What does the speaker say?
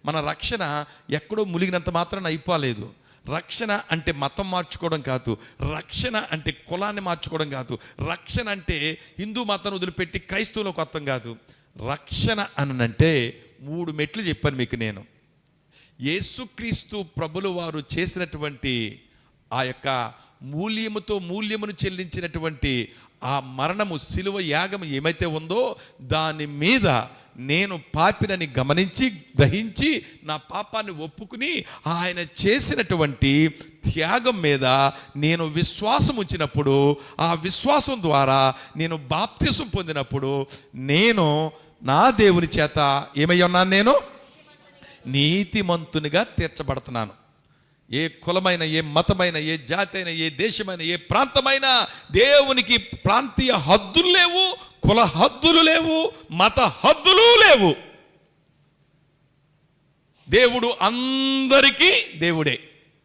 మన రక్షణ ఎక్కడో ములిగినంత మాత్రాన అయిపోలేదు. రక్షణ అంటే మతం మార్చుకోవడం కాదు, రక్షణ అంటే కులాన్ని మార్చుకోవడం కాదు, రక్షణ అంటే హిందూ మతాన్ని వదిలిపెట్టి క్రైస్తవులకు అర్థం కాదు. రక్షణ అనంటే 3 మెట్లు చెప్పాను మీకు నేను. యేసుక్రీస్తు ప్రభులు వారు చేసినటువంటి ఆ యొక్క మూల్యమును చెల్లించినటువంటి ఆ మరణము, శిలువ యాగం ఏమైతే ఉందో దాని మీద నేను పాపినని గమనించి గ్రహించి నా పాపాన్ని ఒప్పుకుని ఆయన చేసినటువంటి త్యాగం మీద నేను విశ్వాసం ఉంచినప్పుడు, ఆ విశ్వాసం ద్వారా నేను బాప్తిసం పొందినప్పుడు నేను నా దేవుని చేత ఏమై ఉన్నాను? నేను నీతిమంతునిగా తీర్చబడుతున్నాను. ఏ కులమైన, ఏ మతమైన, ఏ జాతి అయినా, ఏ దేశమైన, ఏ ప్రాంతమైనా దేవునికి ప్రాంతీయ హద్దులు లేవు, కుల హద్దులు లేవు, మత హద్దులు లేవు. దేవుడు అందరికీ దేవుడే.